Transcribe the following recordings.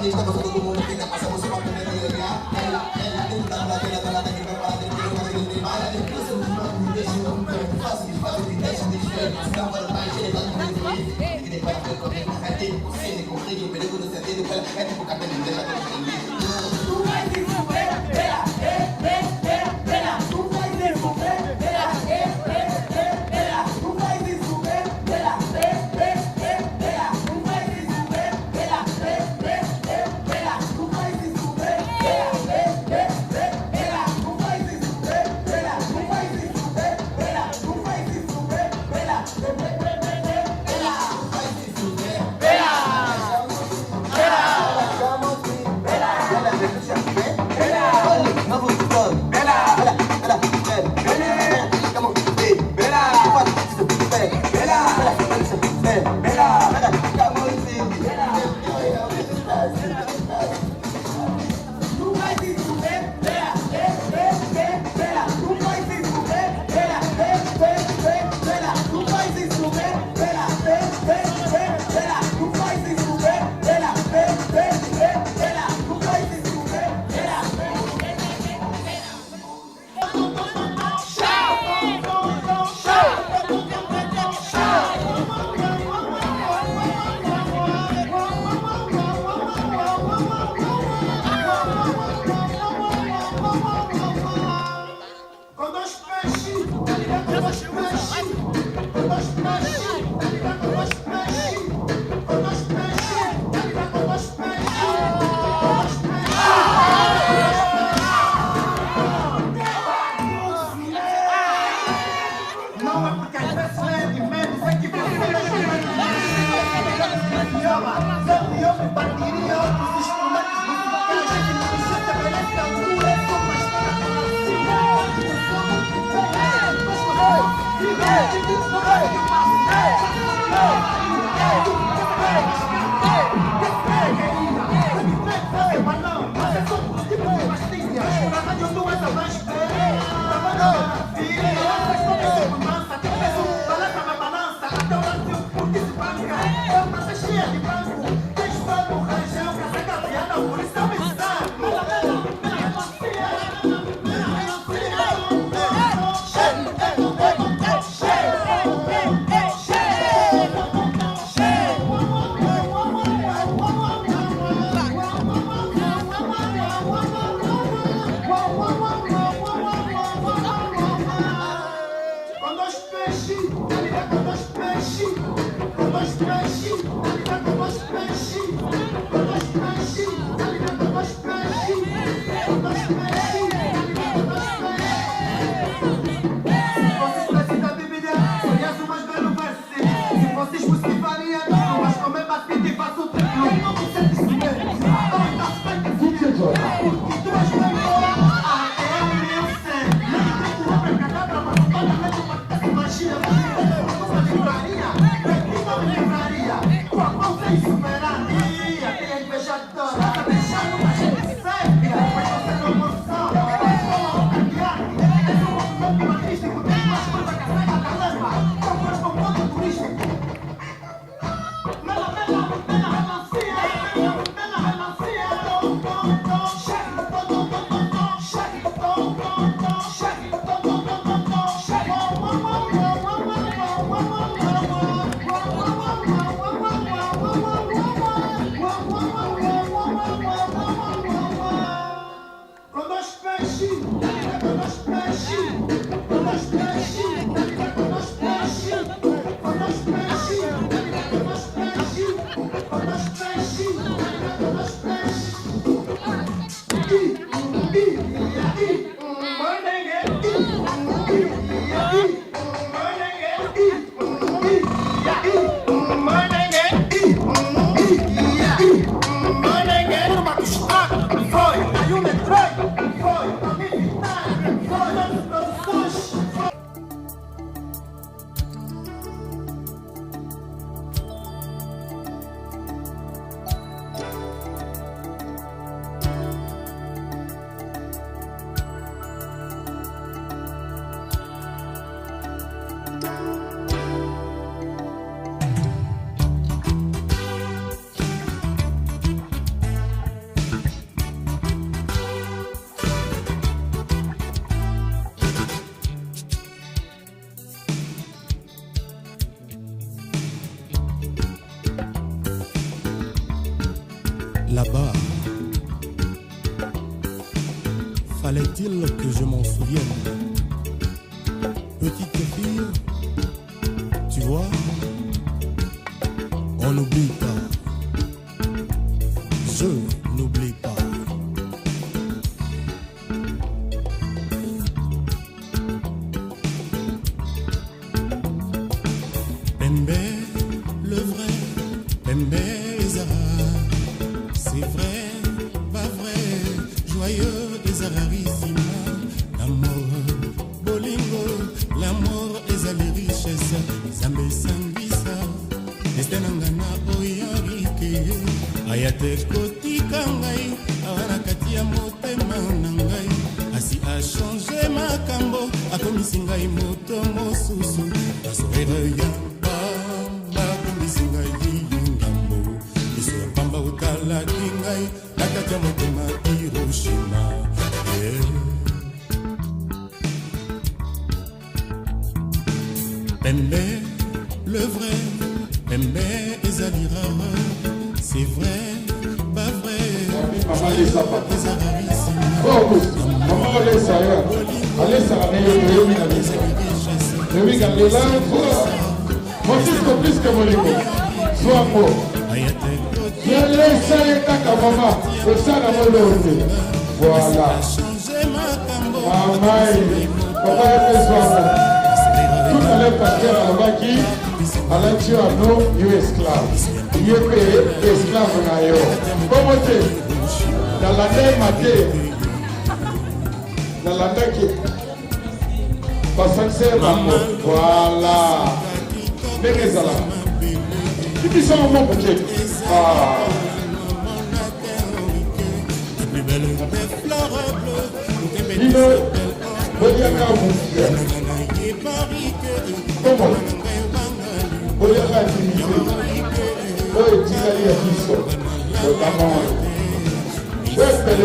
está gozando todo mundo, que pasa por su parte de realidad. Ela, tentando la tela, toda la técnica para tener que no se le mala. Después un man, me deixa um pé, fácil, me deixa de ver. Está para o mais, ele vai morrer de mim. Que para ver como é que vai ter, você nem consegue, pero quando você tem, ela é tipo carta de deixa de entender. Tu vai se fuder, ela, ela, tu vai se fuder, ela, ela, tu vai se fuder, ela, Là-bas, fallait-il que je m'en souvienne? Petite fille, tu vois, on n'oublie pas. Je n'oublie pas. Pembe, le vrai, Pembe Ezara. C'est vrai, pas vrai, joyeux Ezararissima. L'amour, bolingo, l'amour ezali richesse. Zambe sambisa, estenangana oyarike. Ayate kotika ngai, awana kati ya motema na ngai. Asi a changé makambo, akomisi ngai moto mosusu. Asoere ya pamba, akomisi ngai yingambo. Iso ya pamba utalaki ngai, nakati ya motema Hiroshima. Pembe, le vrai, Pembe ezali rare. C'est vrai, pas vrai. Maman laisse ça pas. Oh, maman laisse ça. Allez, ça va aller. Le week-end est là. Mon fils est plus que mon époux. Sois mort. Je laisse ça et caca, maman. C'est ça la volonté. Voilà. Maman, papa est fait soin. Tout à l'heure, pasteur à la baki, à l'antier à nous, il est esclave. Il est payé esclave na yo. Comment tu dans la terre maté, dans la terre qui passe voilà. Mais les ala. Qui sont mon petit. Ah. Il Boyaka vous. Comment? Boyaka divisé. Boy Tigali a Kiso. Notamment. Je peux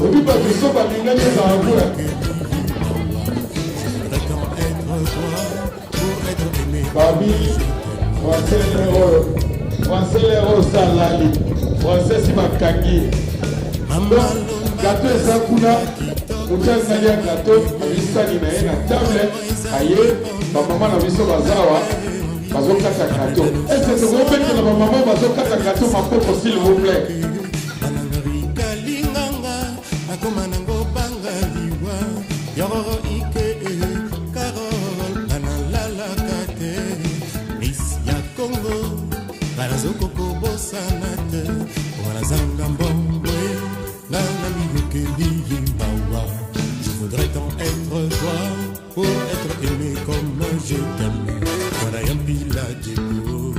obi ba biso ba lingani za ngura. Babi, wansele salali, wansesi makangi. Gâteau eza kuna, mutu azali ya gâteau, abisani na ye na table, aye, bamama na biso bazawa, bazokata gâteau. Est-ce que tokobetela bamama bazokata gâteau mapoko s'il vous plaît? Je voudrais tant être toi pour être aimé comme je t'aime. Voilà un pila de beau.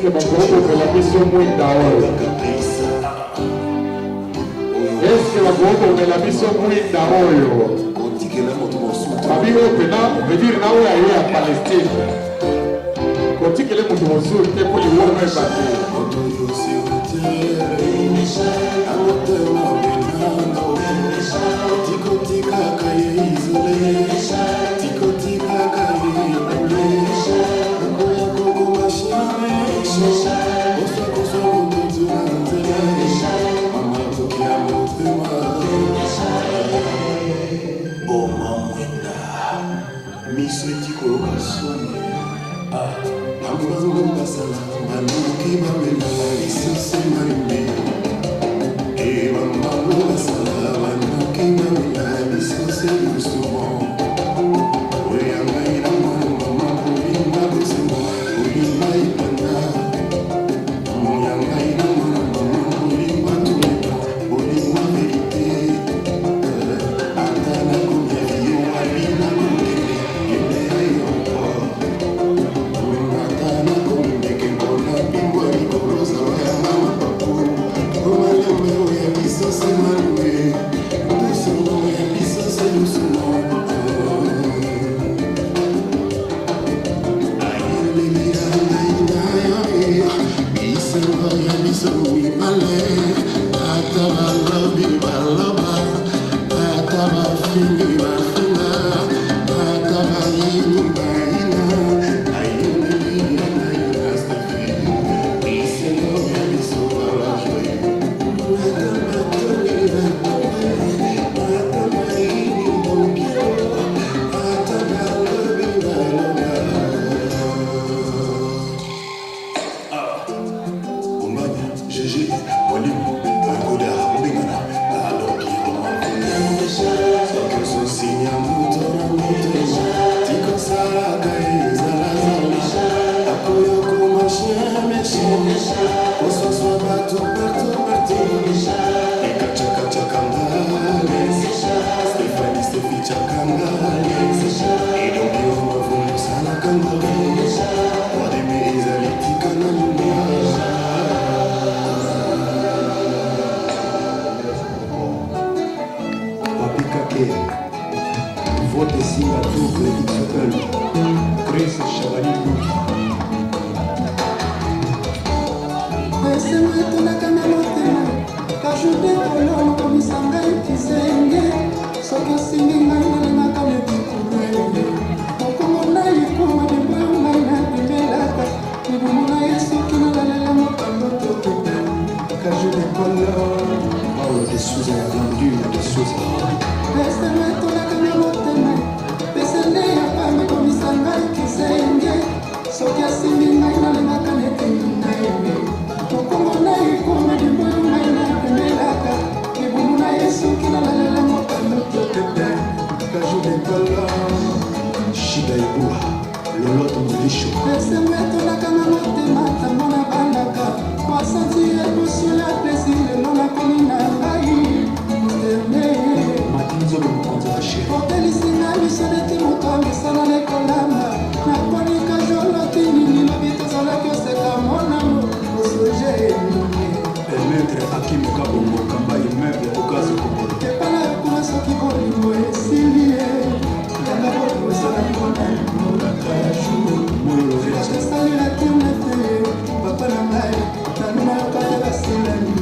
que bakoko la mission mwinda oyo? Est-ce que bakoko la mission mwinda oyo? Babiro pena veut dire na oyo ayo ya Palestine. Kotikele mutu mosuri te pour les women battre. Votre signe à double XL, Chris Chavali. Laissez-moi ton akamalote, car je décolore comme il s'engaille qui s'engaille. Sauf que si les mains ne m'attendent pas, donc on a eu comme un peu de main de Belaka, et vous m'avez su qu'il n'a pas la main de car je décolore. Oh, des sous à la grandeur, des sous à Laissez-moi ton akamalote. Soki asimbi ngai nalemaka neteni na ye mokongo na ye koma liboyo ngai napembelaka libumu na ye soki nalalela mokando totete kaju dekolo Shida Ibua, Loloto Molisho. esembo etolakanga motema ntango nabandaka moasanti eboso ya plesi lelo nakomi na ngai moteme Matinzolo mokonzi wa she. otelisinga miso neti moto amisana nekolamba nakonika joloti nini lobi tozalaki oseka monamo osoje Maître Hakim Kabongo, Kamba immeuble Okazi Kobolo. epana ekuna soki bolingo esili ye yanga bolingo esalaki mpona limolaka jour Moyo Lovia. esalelaki mete papa na ngai nalumalokaka baselani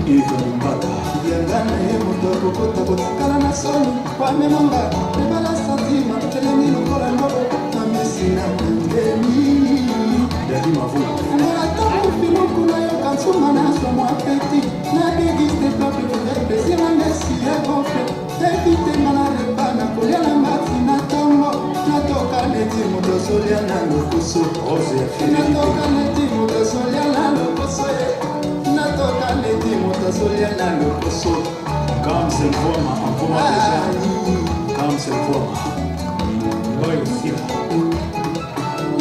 Yves Mumbata. yanga na ye moto akokota kotikala na soni wamemanga ebala santima telemi lokola ndoko na mesi na kangemi Dadi Mavula. ngolata mofiluku nayoka nsuma nazwa mwa peti na degiste pape avec plaisir na mesi egonfle evitema na repa na kolia na mati na ntongo natoka neti moto azolia na lokoso Rose ya natoka Félix. neti moto azolia na lokoso natoka neti moto azolia na lokoso Comme c'est vraiment en format déjà. Comme c'est vraiment. Loyo Sila.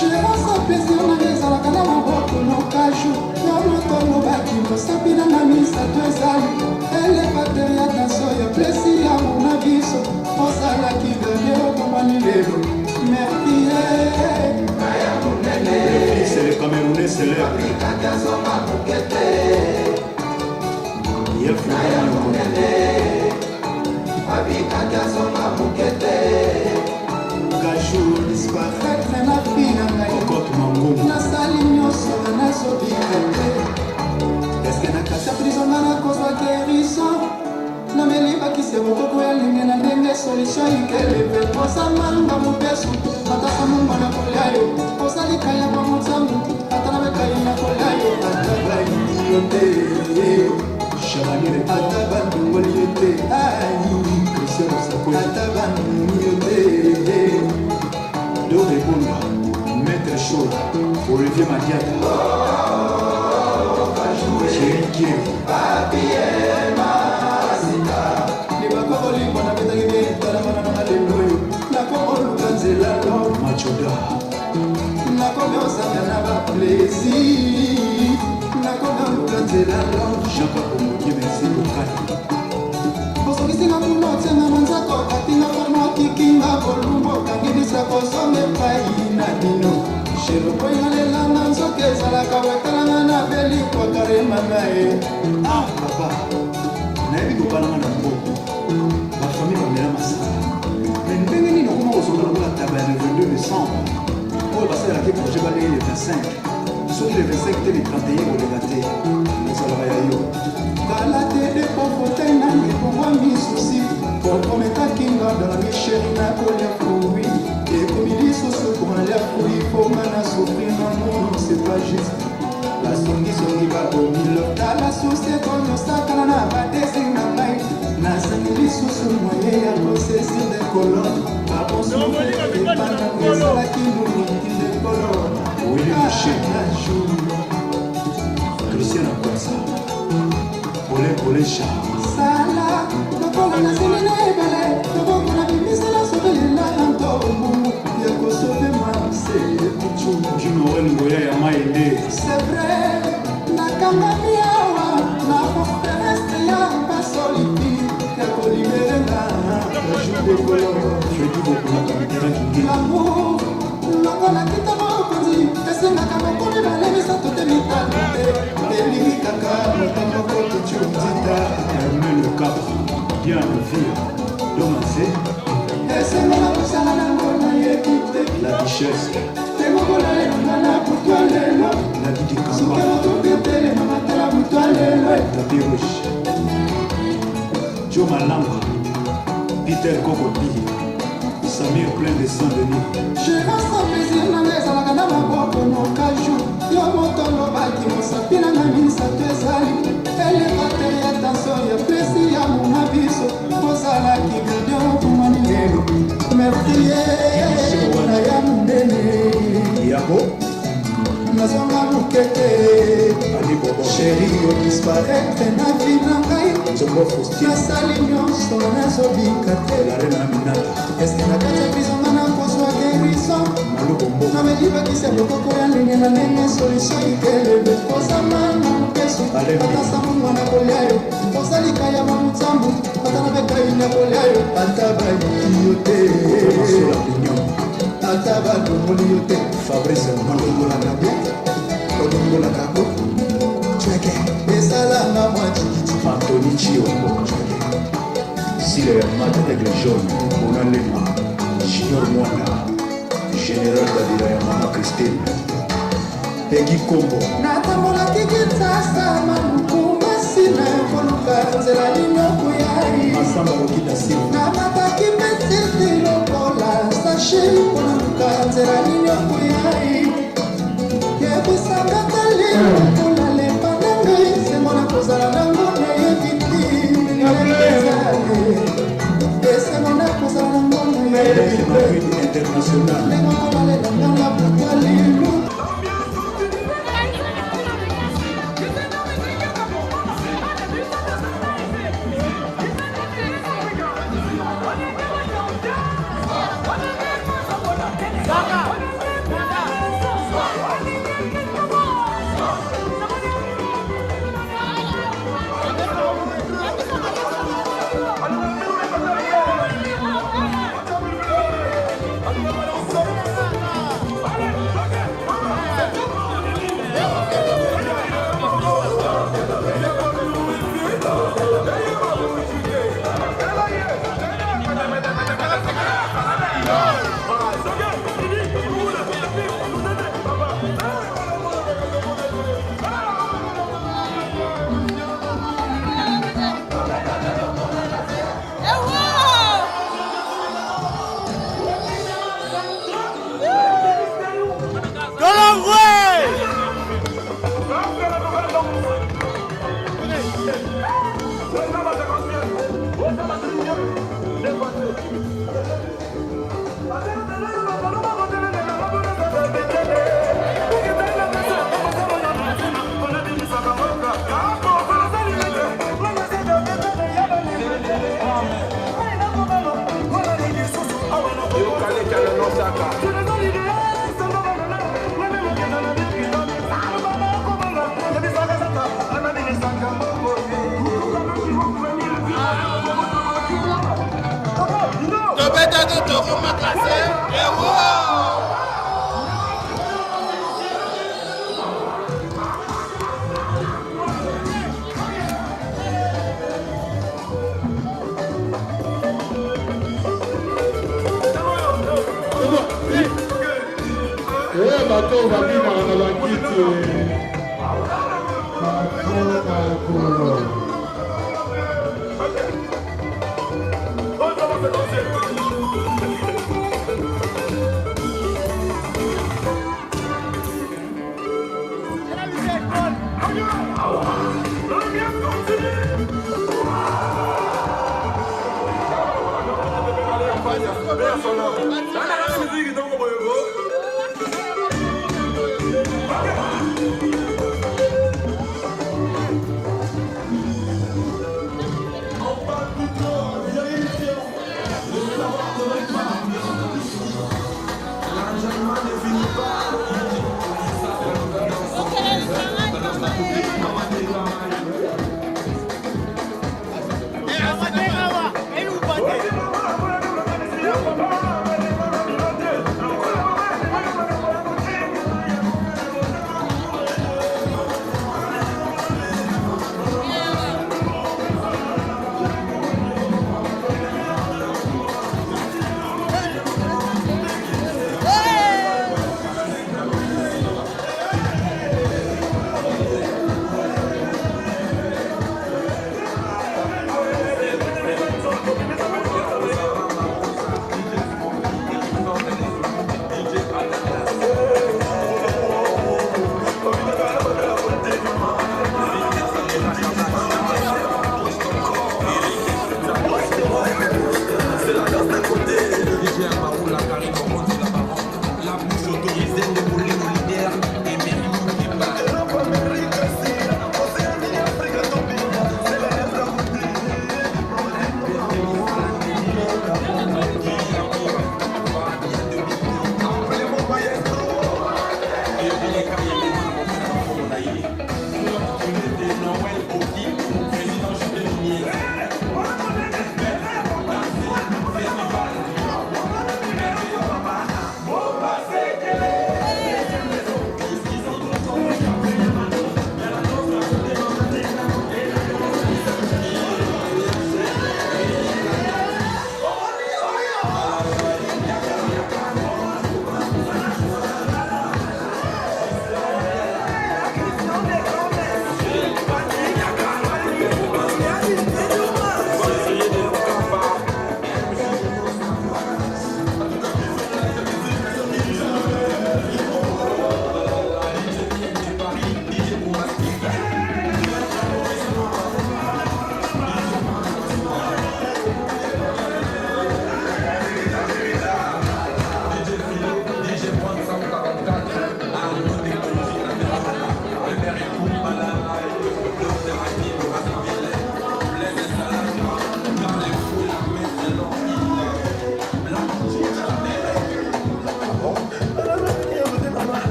gérance plaisir na ezalaka na maboko nokaju yo moto lobaki mosapi na na misato ezali elevateur ya danso ya plesi ya mona biso ozalaki gardie okomani lelo mertie aya monene C'est le Cameroun. célèbre. Cajou disparaître na vie na ngai Cocotte Mangoum. nasali nyonso nazobika te eske na kati ya prison nga nakozwa guérison nameli bakisi ya bokoko ya linge na ndenge solution ikeleve osamanga mobesu atasa mungu na kolia yo osalika ya bamotambu ata na bekai na kolia yo ata baini yo te ata bandongoli yo te ata bandimi yo te De répondre, Maître Chaud, Olivier Madiata, Chéri Kiev, Machoda, Jean-Claude Omoudi, merci beaucoup. osokisinga kuna otianga manzako katinga forma okikinga kolumbu okangibisa kozonga epai na bino sherokoinga lelanga nzoka ezalaka wetalanga na belikwakaremanga ye Papa, nayebi kobalanga na mboko bafamile bamela masala me ndenge nini okoma kozonga lokola taba ya le 22 décembre oyo basalelaki projet balei le 25 soki le 25 te le 31 kolega te ezalaka ya yo kala te de pofote na mikomwa misusi komprometaki nga dans la micheri na kolia fui ekomi lisusu komalia fui ponga na sofrir na mono c'est pas juste basongisongi babomilo tala susi ekonyosakana na badesi na ngai nazangi lisusu moye ya kosesi ndekolo babonsofeepana ezalaki moniki ndekolo Willy Miché, na jour Christian Akwasa, Olé Charles, sala lokola nasili na ebele loboko na bimisala sobelela na ntomu ya kosobe mase ekucu Jumorel Ngoya ya Maende, c'est vrai nakangami awa na conference ya basoliki ya koliberenga jour de koloro Freddy Bokulaka Mitera Kingi, lamour lokola kita mokonzi esengaka mokoli balebisa tote mitano te elingi kaka moto moko totiondita Hermel Le Capre, Diane Vire, Domazé, esengola kosala nango nayebi te La Duchesse, temokola elonga na butwa lelo La Didi soki Kamba, motoketelema matala butwa lelo Tapi Rouge, Joe Malamba, Peter Kokobi, Samir plein de Saint-Denis, gérance plaisir nanga ezalaka na maboko nokaju yo moto lobaki mosapi nanga misato ezali elevateur ya tension ya plesi ya mona biso ozalaki gardien okomani lelo mertie na ya mondene Yabo, nazonga mokete Ali Bobo, sheri odisparaitre na vi na ngai Zombo Faustin, nasali nyonso nazobika te La Reine Aminata, eske na kati ya prizonga nakozwa gerison Malou Bombo, nameli bakisi ya bokoko ya ndenge na ndenge solution ikelebe kozamanga mopesu atasa mungwa na kolia yo osalika ya bamutambu ata na bekai na kolia yo ata bayiki yo te Masula Pignon, ata badongoli yo te Fabrice Mbolo, olongolaka bie olongolaka bo cweke esalanga mwa tikiti Anthony Chiombo, Sile Yamata Aigle Jaune, Bonalema, Junior Mwanda, Général Dadira ya Mama Christine, Peggy Kombo, natambolaki kitasa malukumba sina koluka nzela linoko yai Masamba Rokita Silva, namataki petiti lokola sache mpona luka nzela linoko yai yebisanga tali lokola lepa na ngai sengo na kozala nango nayebi ti esengo na kozala nango nayebi c'est ma ville internationale. ndenge kolalelanga na butwa lilu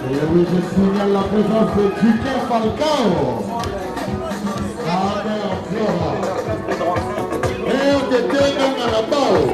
Et oui, je signale la présence de Duquet Falcao. Amen, Flora. Et on était dans la balle.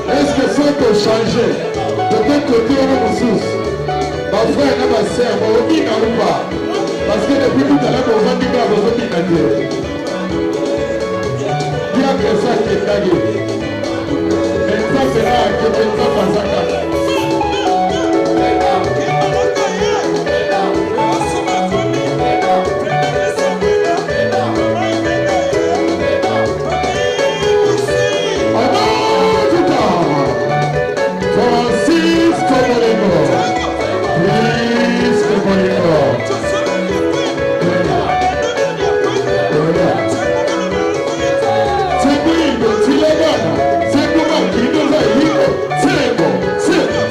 Est-ce que ça peut changer? Peut-être que tu es un ressource. Ma frère et ma sœur, on dit ou pas? Parce que depuis tout à l'heure, on va dire que vous avez dit bien que ça qui est gagné. Et ça sera que tu ne vas pas s'accaler. C'est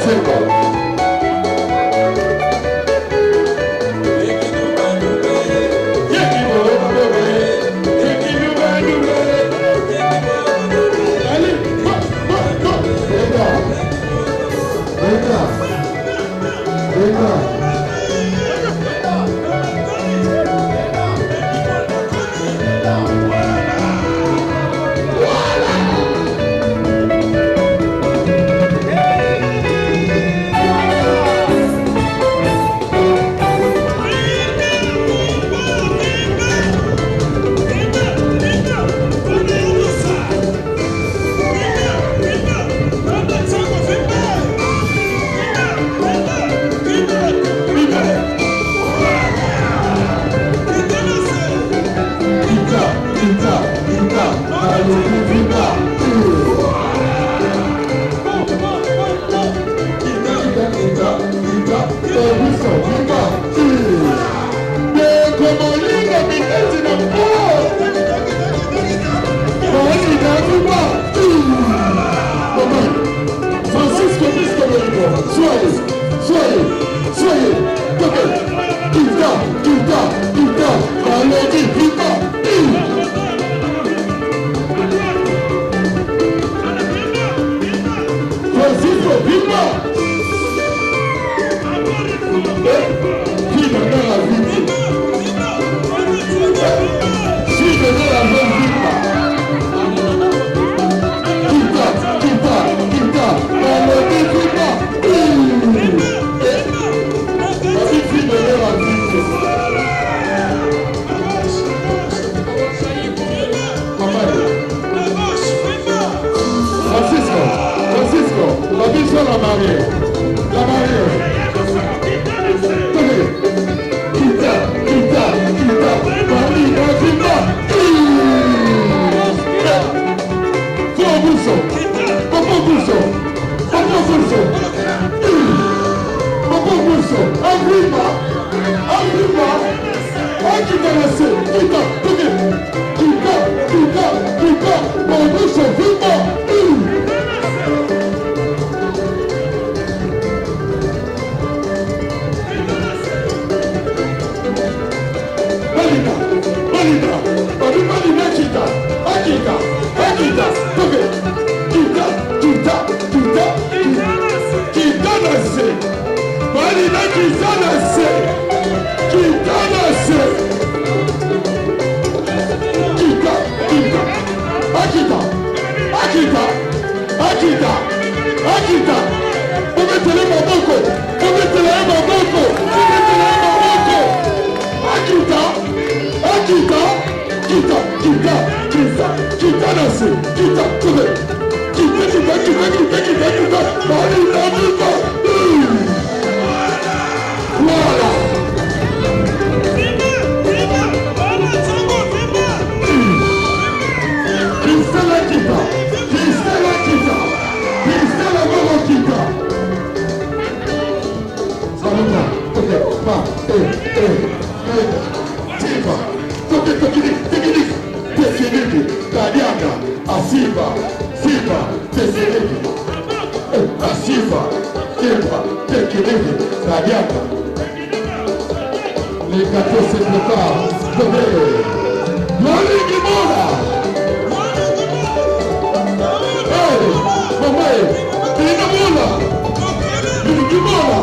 Africa, Akita Nase, Kita, Tuke, Kita, Mabuso, Vima, Malina, Malina, Kita, Akita, Tuke, Kita Nase, Malina, Kita Nase, Akita, ometele maboko, Kita Nase, Kita, voilà. Cristela Kita, Salina, ok, pa, Tifa, Tekiniki, Tadiaka, Asiba, Tekiniki, Asiba, Tekiniki, Tadiaka. Les gâteaux se préparent. Loli Gimola. Hey, maman, Gimola. Gimola.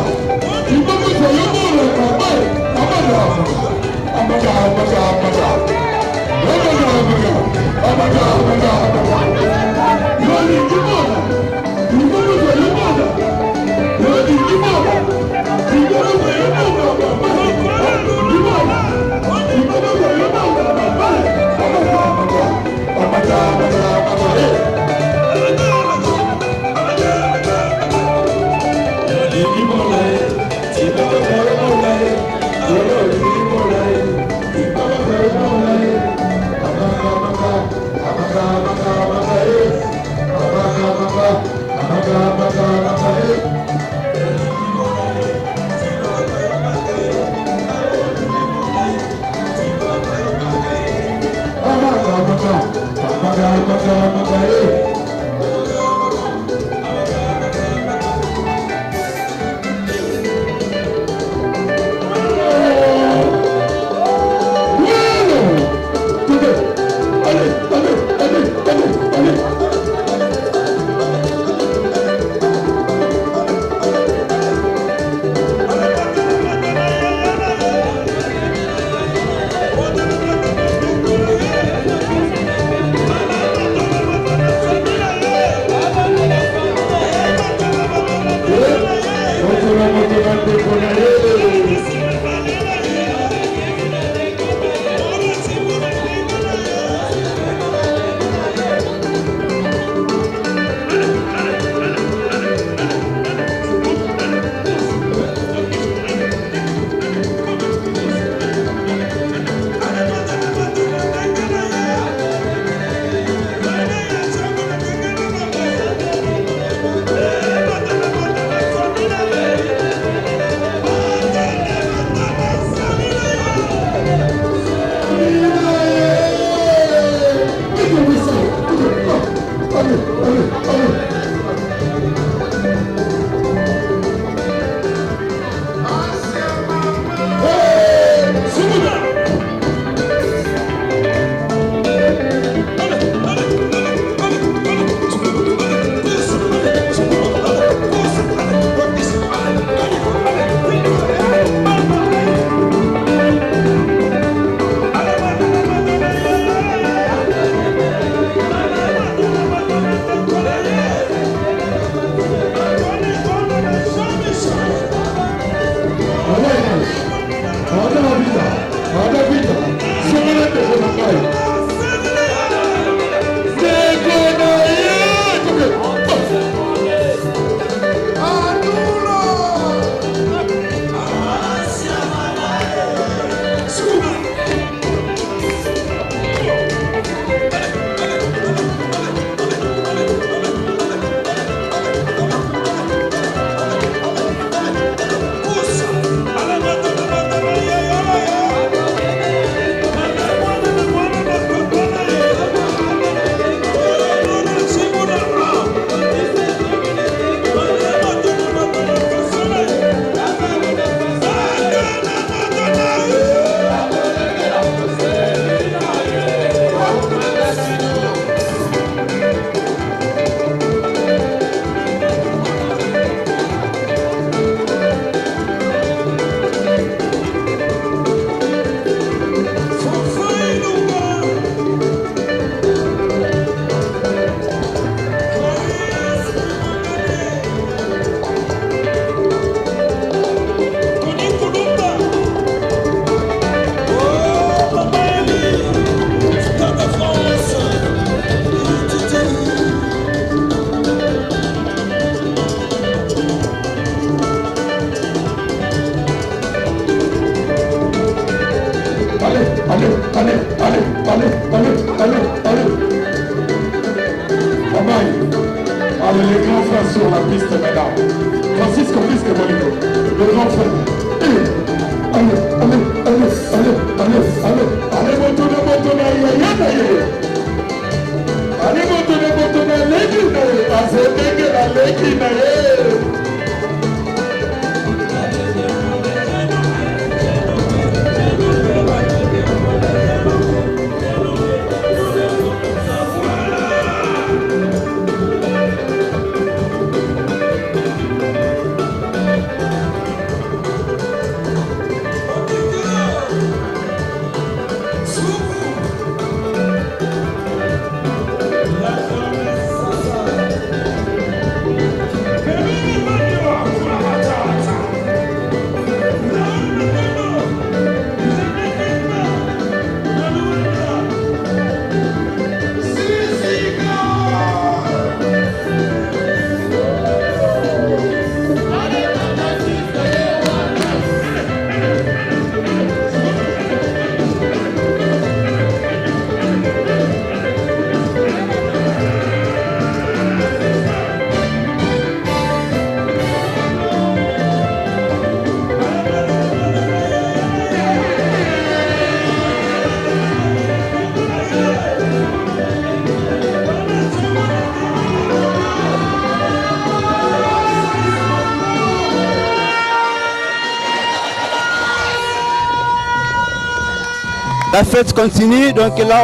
La fête continue, donc là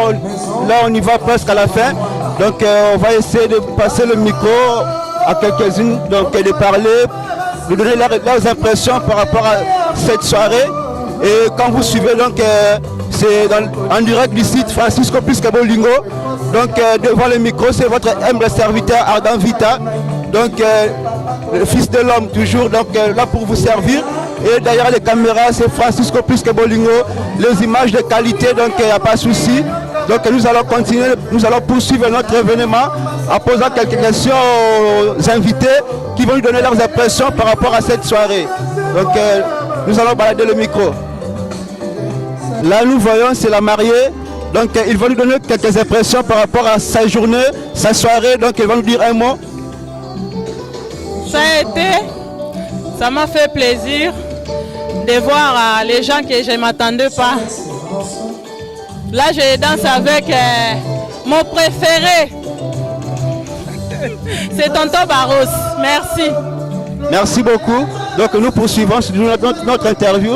on y va presque à la fin. Donc on va essayer de passer le micro à quelques-unes, donc de parler, de donner leurs impressions par rapport à cette soirée. Et quand vous suivez, donc c'est en direct du site Francisco Pisca Bolingo. Donc devant le micro, c'est votre humble serviteur Ardan Vita. Donc le fils de l'homme toujours donc là pour vous servir. Et derrière les caméras, c'est Francisco Pisca Bolingo. Les images de qualité, donc il n'y a pas de souci. Donc nous allons continuer, nous allons poursuivre notre événement en posant quelques questions aux invités qui vont nous donner leurs impressions par rapport à cette soirée. Donc nous allons balader le micro. Là nous voyons, c'est la mariée. Donc ils vont nous donner quelques impressions par rapport à sa journée, sa soirée. Donc ils vont nous dire un mot. Ça m'a fait plaisir de voir les gens que je ne m'attendais pas. Là, je danse avec mon préféré. C'est Tonton Barros. Merci. Merci beaucoup. Donc nous poursuivons notre interview.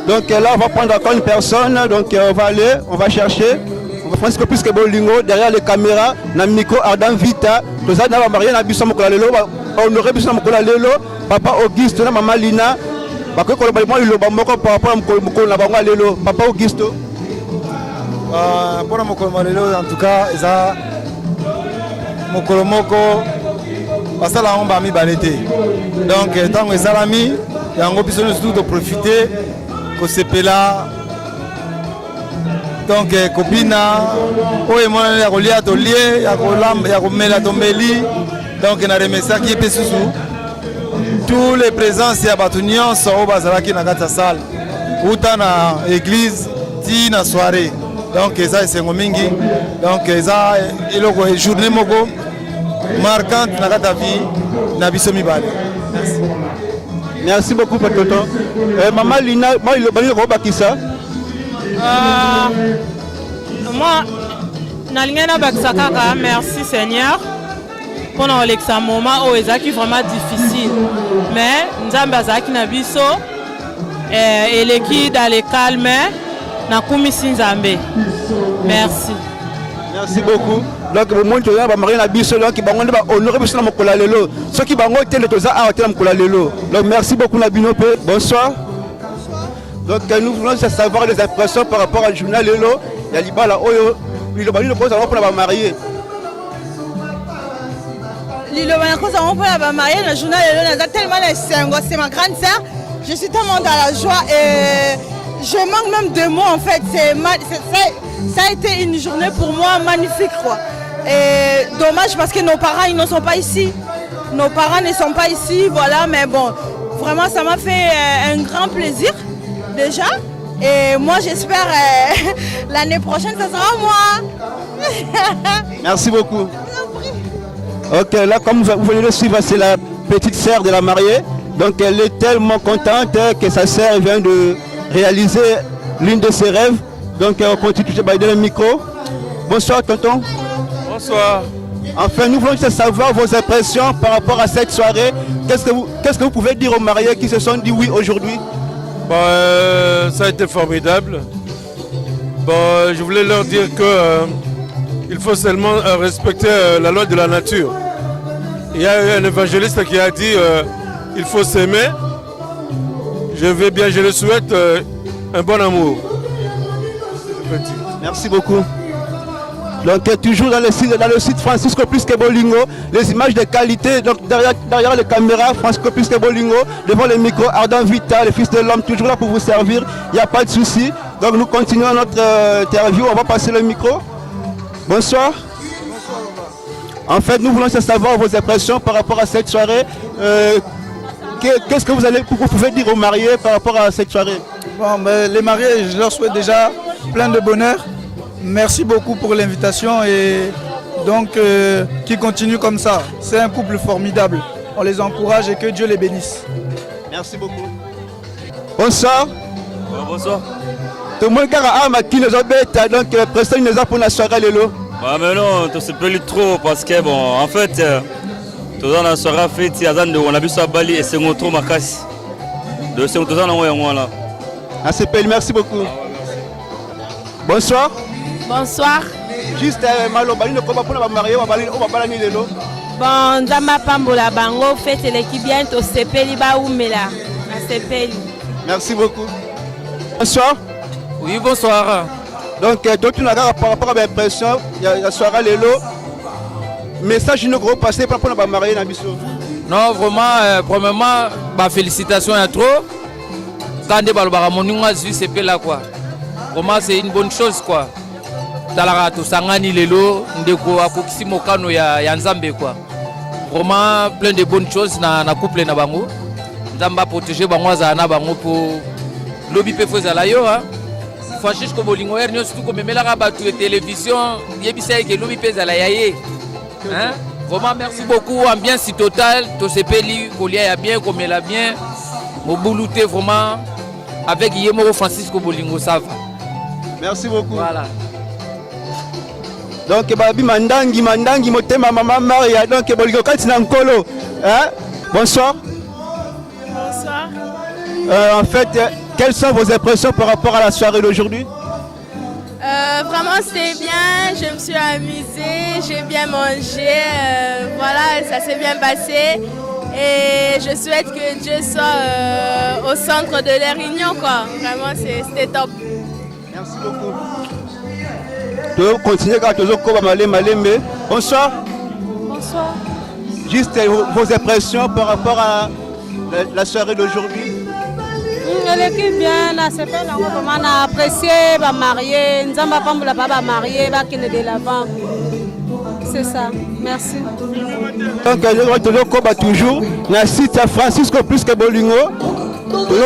Donc là, on va prendre encore une personne. Donc on va aller, on va chercher. On va prendre ce que plus que Bolingo derrière les caméras. Na micro Ardan Vita. Tous ça, on va marier na biso mokola lelo. Honoré biso mokola lelo. Papa Auguste na maman Lina. Parce que moi il loba moko par rapport à mokola na bango lelo. Papa Auguste. Pour mokolo lelo en tout cas, ça mokolo moko basala on ba mi balete. Donc tant que salami, yango biso nous surtout de profiter ko sepela. Donc copina oye mona ya kolia to lié ya kolamba ya komela tombeli. Donc na remercier qui est sous tous les présents ya batunion so bazala ki na kata salle. Uta na église ti na soirée. Donc ça c'est mingi. Donc ça eloko journée moko marquante na kata vie na biso mibale. Merci. Merci beaucoup Patoto. Maman Lina, moi il le ko bakisa. Moi nalingana bakisa kaka merci Seigneur. Pendant l'examen au ezaki vraiment difficile. Mais nzambe azaki na biso et l'équipe dans le calme. Merci. Merci beaucoup. Donc au moment où on va marier na biso donc ils vont honorer biso na mokola lelo. Ceux qui vont télé toza a télé mokola lelo. Donc merci beaucoup na binope. Bonsoir. Donc nous voulons savoir les impressions par rapport au journal lelo. Il y a libala oyo. Il le bali le pose avant pour la marier. Lilo bana cause avant pour la marier le journal lelo na tellement c'est ma grande sœur. Je suis tellement dans la joie et je manque même de mots en fait, ça a été une journée pour moi magnifique quoi. Et dommage parce que nos parents ils ne sont pas ici. Nos parents ne sont pas ici, voilà, mais bon, vraiment ça m'a fait un grand plaisir déjà. Et moi j'espère l'année prochaine ça sera moi. Merci beaucoup. Ok, là comme vous venez de suivre, c'est la petite sœur de la mariée. Donc elle est tellement contente que sa sœur vient de réaliser l'une de ses rêves. Donc on continue de balader le micro. Bonsoir tonton. Bonsoir. Enfin nous voulons savoir vos impressions par rapport à cette soirée. Qu'est-ce que vous pouvez dire aux mariés qui se sont dit oui aujourd'hui? Ça a été formidable. Je voulais leur dire que il faut seulement respecter la loi de la nature. Il y a un évangéliste qui a dit il faut s'aimer. Je vais bien, je le souhaite un bon amour. Merci beaucoup. Donc toujours dans le site Francisco Pisca Bolingo, les images de qualité, donc derrière les caméras, Francisco Pisca Bolingo, devant les micros, Ardan Vita, le fils de l'homme, toujours là pour vous servir, il n'y a pas de souci. Donc nous continuons notre interview, on va passer le micro. Bonsoir. En fait, nous voulons savoir vos impressions par rapport à cette soirée. Qu'est-ce que vous pouvez dire aux mariés par rapport à cette soirée? Les mariés, je leur souhaite déjà plein de bonheur. Merci beaucoup pour l'invitation et donc qu'ils continuent comme ça. C'est un couple formidable. On les encourage et que Dieu les bénisse. Merci beaucoup. Bonsoir. Bonsoir. Tout le monde qui nous a bêté, donc presque nous a pour la soirée lelo. Mais non, tu se peux trop parce que bon, en fait, tout dans la soirée fête, on a vu ça à Bali et c'est mon tour ma casse. De ce que tu as là. Ah c'est merci beaucoup. Bonsoir. Bonsoir. Juste malobali ne komba pona ba marié ba balani lelo. Bon, nzamba pambola bango fête l'équipe bien to sepeli ba umela. Na sepeli. Merci beaucoup. Bonsoir. Oui, bonsoir. Donc tu n'as pas par rapport à l'impression, il y a soirée lelo. Message ne gros passer par rapport à ba marié na biso. Non, vraiment premièrement, bah félicitations à trop. Quand des balobara moninga zu sepela quoi. Vraiment c'est une bonne chose quoi. Talara to sangani lelo ndeko akokisi mokano ya nzambe quoi. Vraiment plein de bonnes choses na couple na bango. Nzamba protéger bango za na bango pour lobby pe foza la yo hein. Francisco Bolingo ernyo surtout comme memela ba tu télévision yebisa ke lobby pe za la yaye. Hein? Vraiment merci beaucoup, ambiance totale, to sepeli kolia ya bien comme la bien. Mobuluté vraiment avec Yemoro Francisco Bolingo ça va. Merci beaucoup. Voilà. Donc babi mandangi motema maman Maria donc Bolingo katina nkolo. Hein? Bonsoir. Bonsoir. En fait, quelles sont vos impressions par rapport à la soirée d'aujourd'hui? Vraiment c'était bien, je me suis amusée, j'ai bien mangé, voilà, ça s'est bien passé et je souhaite que Dieu soit au centre de la réunion quoi. Vraiment c'était top. Merci beaucoup. Tu continuer quand tu as bonsoir. Bonsoir. Juste vos impressions par rapport à la soirée d'aujourd'hui. Elle est bien, c'est pas on a apprécié, va marier, nous avons pas va marier, va qui de l'avant. C'est ça. Merci. Donc je toujours na site à Francisco plus que Bolingo.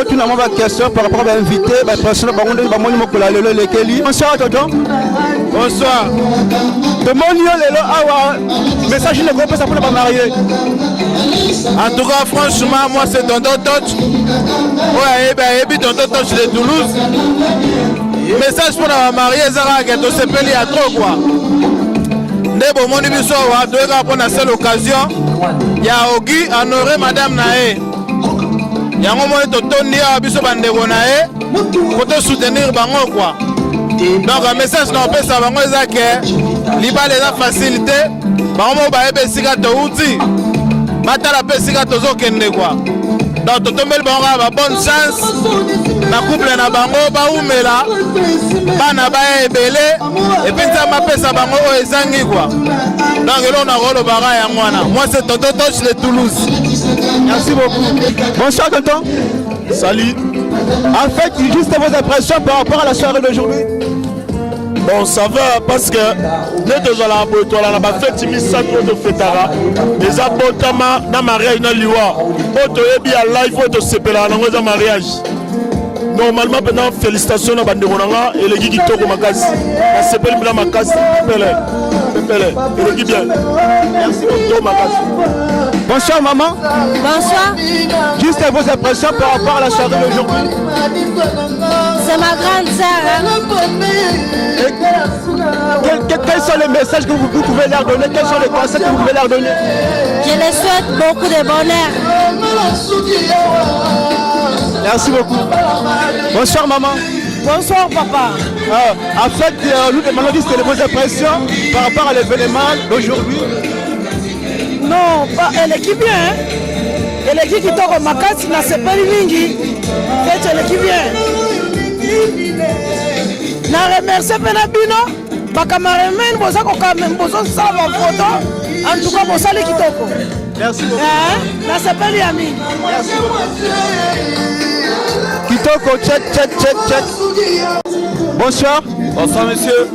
Tu n'as pas de question par rapport à l'invité, la personne bonsoir tonton. Bonsoir. Message ne groupe ça pour pas marier. En tout cas franchement moi c'est tonton Touch. Ouais et puis tonton Touch de Toulouse. Message pour la marier Zara que to sepeli à trop quoi. Ndebo moni biso wa doka pour la seule occasion. Ya Ogi honorer madame Naé. Yango mo to tondi a biso bandeko na e pour te soutenir bango quoi. Donc un message na pesa bango ezake libala eza facilité bango mo ba ebe sika to uti matala pe sika tozo kende quoi. Donc to tombeli bango ba bonne chance na couple na bango ba umela bana ba ebele et puis ça ma pesa bango o ezangi quoi. Donc là on a rolo bara ya mwana. Moi c'est Tonton Touch de Toulouse. Merci beaucoup. Bonsoir tonton. Salut. En fait, juste vos impressions par rapport à la soirée d'aujourd'hui. Bon, ça va parce que nous sommes à la boîte, on a fait un centre de fêtara. Les abotama dans mariage dans liwa. Auto ebi à live auto sepela dans mariage. Normalement, maintenant, félicitations à Banderonanga et les guides qui makasi. On s'appelle bien makasi. Pépele. Et les guides bien. Merci beaucoup, makasi. Bonsoir maman. Bonsoir. Juste vos impressions par rapport à la soirée d'aujourd'hui. C'est ma grande sœur. Quels sont les messages que vous pouvez leur donner? Quels sont les conseils que vous pouvez leur donner? Je les souhaite beaucoup de bonheur. Merci beaucoup. Bonsoir maman. Bonsoir papa. En fait, nous demandons juste vos impressions par rapport à l'événement d'aujourd'hui. Non, elle est qui bien. Elle est qui t'a remarqué, n'a c'est pas mingi. Elle est qui bien. Na remercie Penabino. Bakamaremen boza ko kamem bozo ça ma photo. En tout cas boza le kitoko. Merci beaucoup. Na s'appelle Yami. Merci beaucoup. Kitoko check. Bonsoir. Bonsoir monsieur.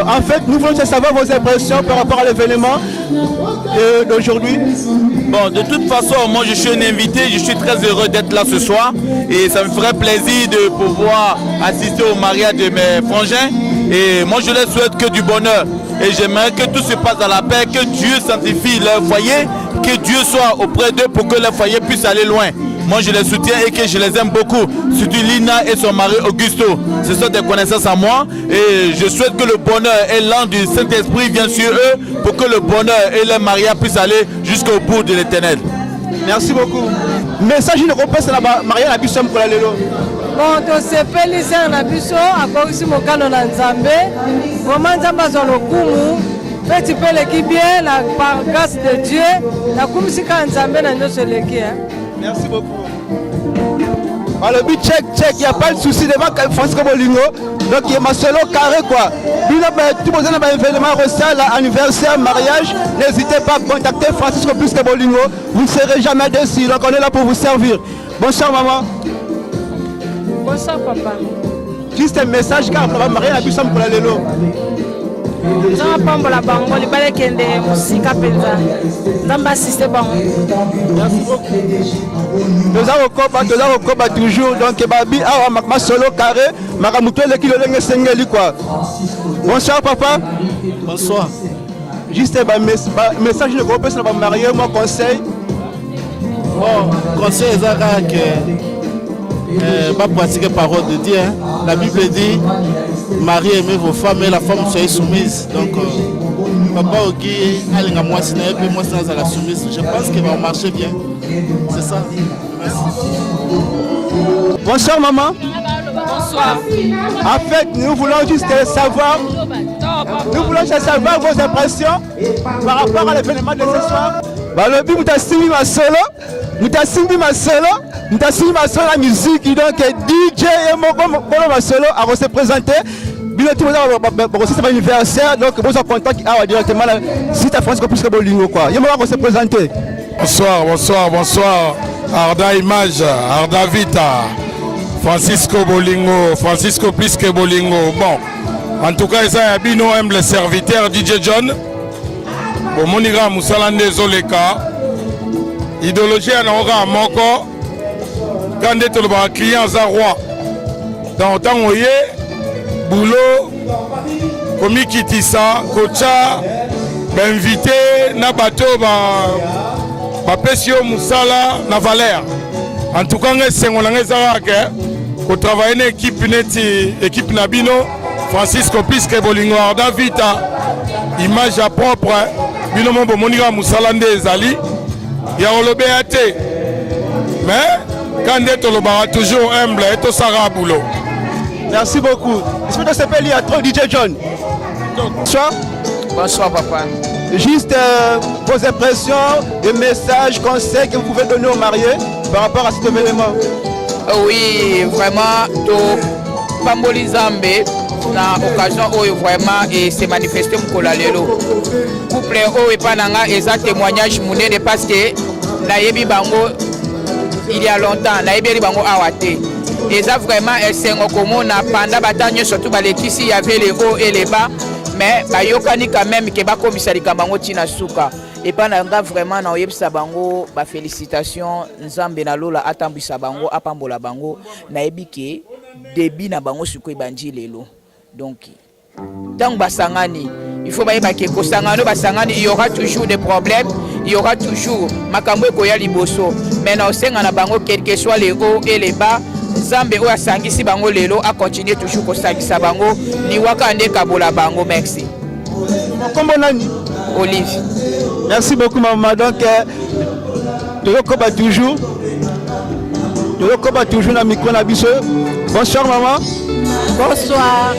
En fait, nous voulons savoir vos impressions par rapport à l'événement d'aujourd'hui. Bon, de toute façon, moi je suis un invité, je suis très heureux d'être là ce soir et ça me ferait plaisir de pouvoir assister au mariage de mes frangins et moi je leur souhaite que du bonheur et j'aimerais que tout se passe dans la paix, que Dieu sanctifie leur foyer, que Dieu soit auprès d'eux pour que leur foyer puisse aller loin. Moi je les soutiens et que je les aime beaucoup, surtout Lina et son mari Augusto. Ce sont des connaissances à moi et je souhaite que le bonheur et l'an du Saint-Esprit viennent sur eux pour que le bonheur et le mariage puissent aller jusqu'au bout de l'éternel. Merci beaucoup. Message de compétence à la mariage à Bissam pour la Lélo. Bon, tosepeli ser na biso akokisi mokano na Nzambe. Vraiment Nzambe azwa lokumu. Mpe tipeleki bien na par grâce de Dieu. Na kumisika Nzambe na nyonso eleki. Merci beaucoup. Le but check, il n'y a pas de souci devant Francisco Bolingo. Donc il y a ma solo carré quoi. Tout le monde a un événement recel, anniversaire, mariage. N'hésitez pas à contacter Francisco Bolingo. Vous ne serez jamais déçus. Donc on est là pour vous servir. Bonsoir maman. Bonsoir papa. Juste un message car on va marier à Bissam pour la Lelo. Nzamba pambola bango libale kende musika penza. Nzamba assiste bango. Merci beaucoup. Nous avons combat toujours donc babi awa ma solo carré makamuto le kilo lenge sengeli quoi. Bonsoir papa. Bonsoir. Juste un message de groupe sur la mariée moi conseil. Bon, conseil ezaka que pas pratiquer parole de Dieu. La Bible dit mariez, aimez vos femmes et la femme soyez soumise. Donc, papa Ogi, Alinga moi, si moi sans la soumise, je pense qu'il va marcher bien. C'est ça. Merci. Bonsoir maman. Bonsoir. En fait, nous voulons juste savoir vos impressions par rapport à l'événement de ce soir. Balobi mutasimbi masolo la musique donc DJ et moko masolo a se présenter bino tout c'est anniversaire donc vous êtes content qui a directement si ta France plus que Bolingo quoi il va se présenter. Bonsoir Arda Image Arda Vita Francisco Bolingo Francisco plus que Bolingo. Bon en tout cas ça bino aime le serviteur DJ John au monigra musalande zoleka idéologie anaoka moko quand est le client za roi dans temps oye boulot komi kitisa kocha invité na bato ba pesio musala na valeur en tout cas ngesengo na ngeza ke ko travailler na équipe na bino Francisco Pisque Bolingo Arda Vita image à propre bino mo monika musala nde ezali ya olobea te mais quand on toujours humble et tout ça boulot. Merci beaucoup. Est-ce que tu s'appelles trop DJ John? Bonsoir. Bonsoir papa. Juste vos impressions, des messages, conseils que vous pouvez donner aux mariés par rapport à cet événement. Oui, vraiment, tout Pamboli Zambé, na occasion où vraiment et s'est manifesté Mkola Lelo. Couple où et pananga et ça témoignage monnaie parce que na yebi bango il y a longtemps na yebi bango awate. Et ça vraiment elle s'est commun na pendant bataille surtout balekisi il y avait les hauts et les bas mais bayokani quand même que ba commissari kabango tina suka. Et pendant vraiment na yebisa bango ba félicitations Nzambe na lola atambisa bango apambola bango na yebi ke début na bango suko ebandi lelo. Donc tant basangani il faut baye ke kosangano basangani il y aura toujours des problèmes, il y aura toujours makambo ekoya liboso mais na osenga na bango quel que soit les hauts et les bas Nzambe oya sangisi bango lelo a continuer toujours kosangisa bango liwaka nde kabola bango. Merci. Comment nani Olive. Merci beaucoup maman. Donc toujours na micro na biso. Bonsoir maman. Bonsoir.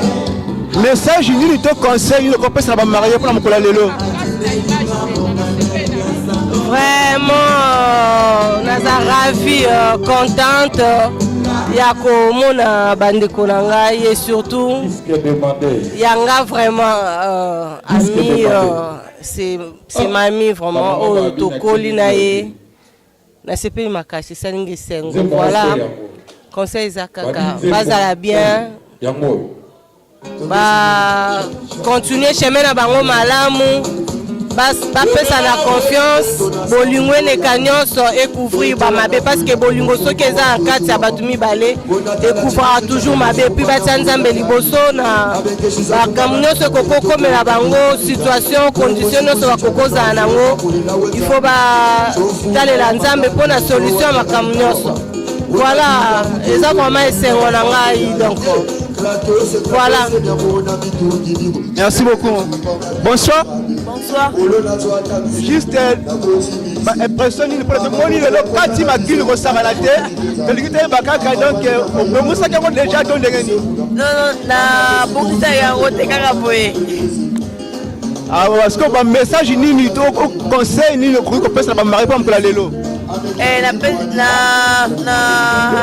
Message ni te conseil le copé ça va marier pour la mokola lelo. Vraiment naza ravi contente ya komona bandeko na ngai et surtout yanga vraiment ami c'est ma amie vraiment au tokoli na ye na sepeli makasi salingi sengo. Voilà conseil za kaka bazala bien ba continuer chemin na bango malamu bapesa na confiance bolingo eleka nyonso ekouvrir bamabe parce que bolingo soki eza na kati ya bato mibale ekouvrira toujours mabe puis batia Nzambe liboso na bakambo nyonso ekokokomela bango situation condition nyonso bakokozala nango il faut batalela Nzambe mpo na solution ya makambo nyonso. Voilà eza vraiment esengo na ngai donc Voilà. Merci beaucoup. Bonsoir. Bonsoir. Juste impression ni pour le moni le kati makili ko samalate delikite bakaka donc au musa ko déjà don dengeni. Non na bokisa ya wote kaka boye. Ah parce que ba message nini to conseil ni le groupe pesa ba mari pour la lelo. Na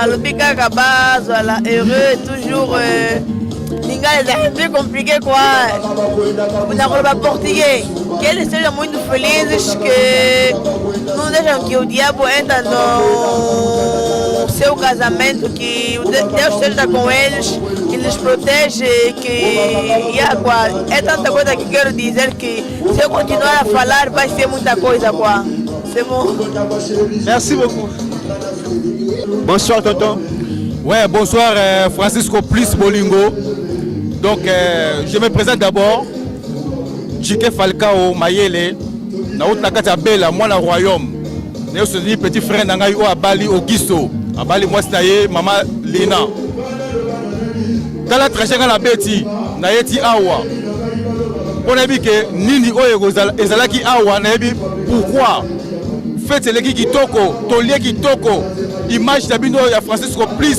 lobika kaba voilà heureux toujours linga est un peu compliqué quoi. On a le portugais. Quel est le monde feliz que não deixam que o diabo entra no seu casamento, que Deus esteja com eles, que eles protege, que é tanta coisa que quero dizer que se eu continuar a falar vai ser muita coisa quoi. C'est bon. Merci beaucoup. Bonsoir tonton. Ouais, bonsoir Francisco Plus Bolingo. Donc je me présente d'abord. Jike Falcao Mayele. Na outa kata bela mwana royaume. Ne se dit petit frère nangai o abali Augusto. Abali moi staye mama Lina. Tala trachanga la beti na yeti awa. On a vu que nini o ezalaki awa na yebi pourquoi faites les kitoko, tolie kitoko, image d'abino ya Francisco Plus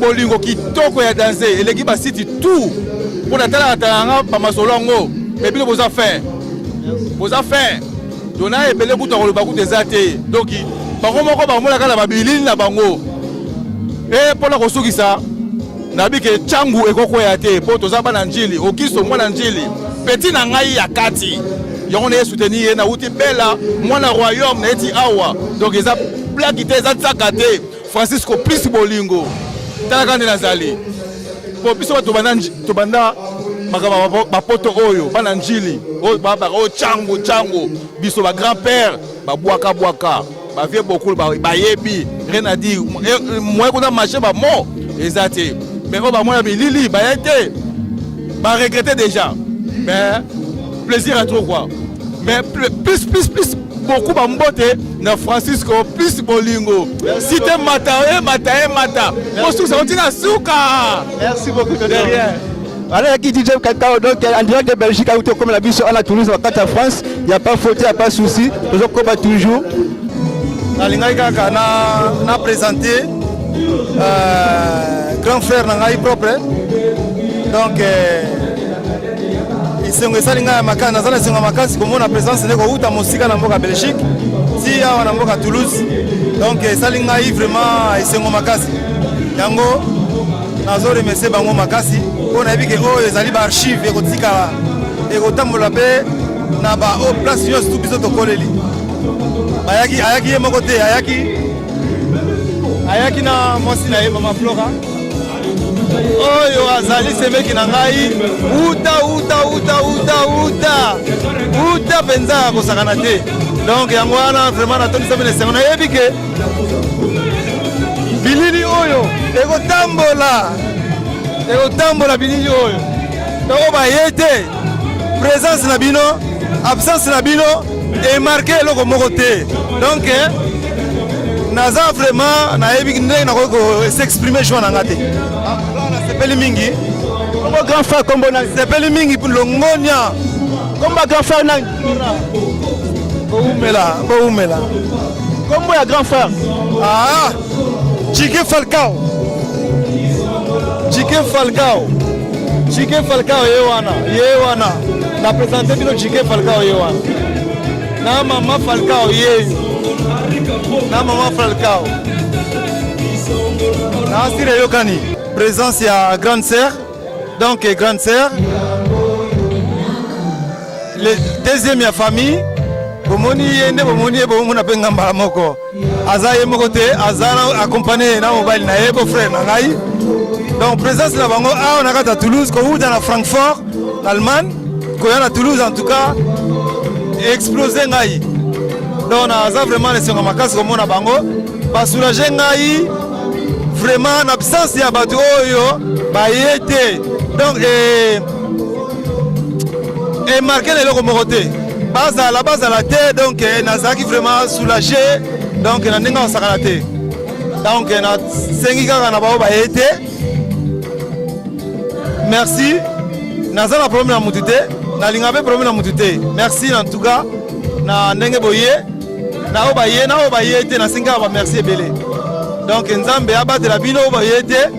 Bolingo kitoko ya danser, et l'équipe a cité tout pour la tala pa masolongo, mais bien vos affaires, donna et belé bouton le bakou des athées, donc bango moko bango la kala babilin na bango, et pour la kosuki ça, nabi ke changu ekoko ya te, pour tozaba na njili, okiso mwana njili, petit na ngai ya kati. On est soutenu na uti bella mwana royaume na eti awa donc eza blague te eza tsakate Francisco Plus Bolingo tala kandi nazali po biso to banda makaba bapoto oyo bana njili o baba o changu biso ba grand-père ba bwaka ba vie beaucoup ba yebi rien à dire moi ko na marché ba mo ezate mais o ba mona bilili ba été ba regretter déjà mais plaisir à trop quoi. Mais plus, beaucoup d'ambote na Francisco Plus Bolingo. Si t'es mata. Merci beaucoup de rien. Voilà qui dit Kakao, donc en direct de Belgique, comme la bise à la Toulouse, à France, il n'y a pas faute, il n'y a pas de souci. Nous sommes toujours. Na présenté grand frère Nangai propre. Donc isengo esalinga makana nazana isengo makasi komona présence ndeko uta mosika na mboka Belgique si awa na mboka Toulouse donc esalinga vraiment isengo makasi yango nazo remercier bango makasi pona bike oyo ezali ba archive ekotika ekotambola pe na ba o place nyonso tu biso tokoleli ayaki ye moko te ayaki na mwasi na ye mama Flora oyo azali semeki na ngai uta penza kosakana te donc yango wana vraiment natondisa mpe nesengo nayebi ke bilili oyo ekotambola bilili oyo toko baye te présence na bino absence na bino emarke eloko moko te donc naza vraiment nayebi ndenge nakoki s'exprimer joie na nga te sepeli mingi Comment grand frère kombo na sepeli mingi longonia komba grand frère na boumela kombo ya grand frère Jike Falcao ye wana na présenter bino Jike Falcao ye wana na mama Falcao na sire yokani présence ya grande sœur donc grande sœur le deuxième ya famille bomoni yende bomoni bomona pe ngamba moko aza ye moko te aza accompagné na mobile na ye frère na ngai donc présence na bango a na kata Toulouse ko uta na Francfort en Allemagne ko ya na Toulouse en tout cas explosé ngai donc aza vraiment lesenga makasi ko mona bango ba soulager ngai vraiment en absence ya bato oyo baye te donc et marqué le moko te bazala te donc nazaki vraiment soulagé donc na ndenge osakana te donc na sengi kaka na bao baye te merci. Naza na problème na mutute, na lingabe problème na mutute. Merci en tout cas. Na ndenge boye, na obaye te na singa ba merci ebele. Donc nzambe abatela bino obaye te,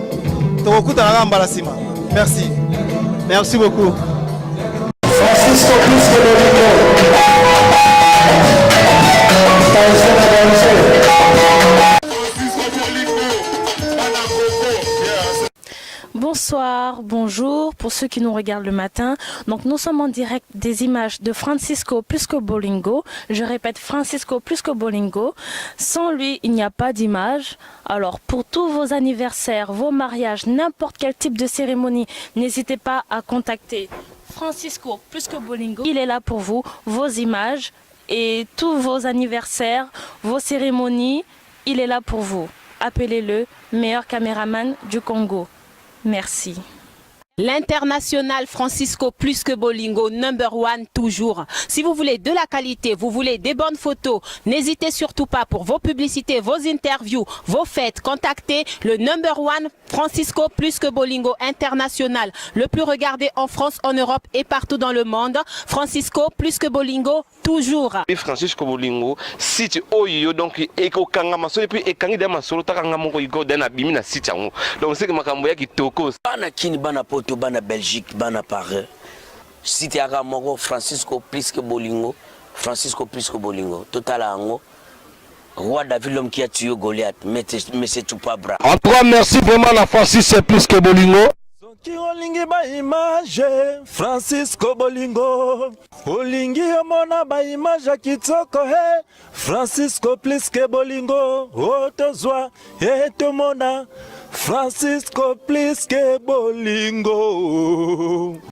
tokokuta na mbala sima. Merci. Merci beaucoup. Francisco Bonsoir, bonjour pour ceux qui nous regardent le matin. Donc nous sommes en direct des images de Francisco Plisco Bolingo. Je répète, Francisco Plisco Bolingo. Sans lui, il n'y a pas d'image. Alors pour tous vos anniversaires, vos mariages, n'importe quel type de cérémonie, n'hésitez pas à contacter Francisco Plisco Bolingo. Il est là pour vous, vos images et tous vos anniversaires, vos cérémonies. Il est là pour vous. Appelez-le meilleur caméraman du Congo. Merci. L'international Francisco Plisco Bolingo, #1 toujours. Si vous voulez de la qualité, vous voulez des bonnes photos, n'hésitez surtout pas pour vos publicités, vos interviews, vos fêtes. Contactez le #1 Francisco Plisco Bolingo international, le plus regardé en France, en Europe et partout dans le monde. Francisco Plisco Bolingo toujours. Francisco Bolingo, site oyo donc eko kanga masolo puis ekangi de masolo takanga moko iko dana bimina site yango. Donc c'est que makambo ya kitoko. Bana kini bana poto bana Belgique bana Paris. Site ya moko Francisco Plisco Bolingo, Francisco Plisco Bolingo. Total ango. Roi David l'homme qui a tué Goliath, mais c'est tout pas bras. En tout cas, merci vraiment à Francis Plisco Bolingo. Olingi ba image Francisco Bolingo, olingi omona ba image kitoko he Francisco Plisco Bolingo, otozwa etomona Francisco Plisco Bolingo.